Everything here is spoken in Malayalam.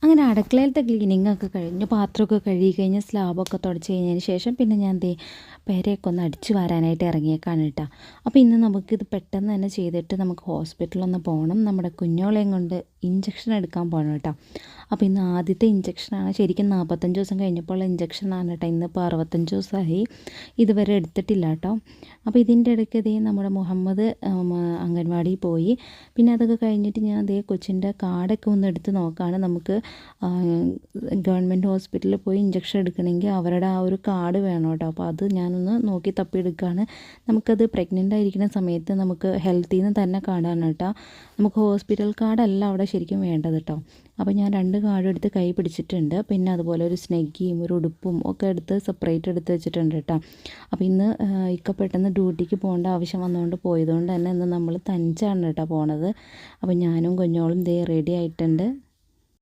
അങ്ങനെ അടുക്കളയിലത്തെ ക്ലീനിങ്ങൊക്കെ കഴിഞ്ഞു, പാത്രമൊക്കെ കഴുകി കഴിഞ്ഞ് സ്ലാബൊക്കെ തുടച്ച് കഴിഞ്ഞതിന് ശേഷം പിന്നെ ഞാൻ ദേ പെരയൊക്കെ ഒന്ന് അടിച്ചു വാരാനായിട്ട് ഇറങ്ങിയേക്കാണ് കേട്ടോ. അപ്പോൾ ഇന്ന് നമുക്കിത് പെട്ടെന്ന് തന്നെ ചെയ്തിട്ട് നമുക്ക് ഹോസ്പിറ്റലിലൊന്ന് പോകണം. നമ്മുടെ കുഞ്ഞോളെയും കൊണ്ട് ഇഞ്ചക്ഷൻ എടുക്കാൻ പോകണം കേട്ടോ. അപ്പോൾ ഇന്ന് ആദ്യത്തെ ഇഞ്ചക്ഷനാണ്. ശരിക്കും 45 ദിവസം കഴിഞ്ഞപ്പോൾ ഇഞ്ചക്ഷനാണ് കേട്ടോ. ഇന്നിപ്പോൾ 65 ദിവസമായി, ഇതുവരെ എടുത്തിട്ടില്ല കേട്ടോ. അപ്പോൾ ഇതിൻ്റെ ഇടയ്ക്ക് ദേ നമ്മുടെ മുഹമ്മദ് അംഗൻവാടിയിൽ പോയി. പിന്നെ അതൊക്കെ കഴിഞ്ഞിട്ട് ഞാൻ ദേ കൊച്ചിൻ്റെ കാർഡൊക്കെ ഒന്ന് എടുത്ത് നോക്കുകയാണ്. നമുക്ക് ഗവൺമെൻറ് ഹോസ്പിറ്റലിൽ പോയി ഇഞ്ചക്ഷൻ എടുക്കണമെങ്കിൽ അവരുടെ ആ ഒരു കാർഡ് വേണം കേട്ടോ. അപ്പോൾ അത് ഞാനൊന്ന് നോക്കി തപ്പിയെടുക്കുകയാണ്. നമുക്കത് പ്രഗ്നൻ്റ് ആയിരിക്കുന്ന സമയത്ത് നമുക്ക് ഹെൽത്തിൽ നിന്ന് തന്നെ കാർഡാണ് കേട്ടോ. നമുക്ക് ഹോസ്പിറ്റൽ കാർഡല്ല അവിടെ ശരിക്കും വേണ്ടത് കേട്ടോ. അപ്പോൾ ഞാൻ 2 കാർഡ് എടുത്ത് കൈ പിടിച്ചിട്ടുണ്ട്. പിന്നെ അതുപോലെ ഒരു സ്നെഗ്ഗിയും ഒരു ഉടുപ്പും ഒക്കെ എടുത്ത് സെപ്പറേറ്റ് എടുത്ത് വെച്ചിട്ടുണ്ട് കേട്ടോ. അപ്പോൾ ഇന്ന് ഇക്ക പെട്ടെന്ന് ഡ്യൂട്ടിക്ക് പോകേണ്ട ആവശ്യം വന്നുകൊണ്ട് പോയതുകൊണ്ട് തന്നെ ഇന്ന് നമ്മൾ തനിച്ചാണ് കേട്ടോ പോണത്. അപ്പോൾ ഞാനും കുഞ്ഞോളും ദേ റെഡി ആയിട്ടുണ്ട്.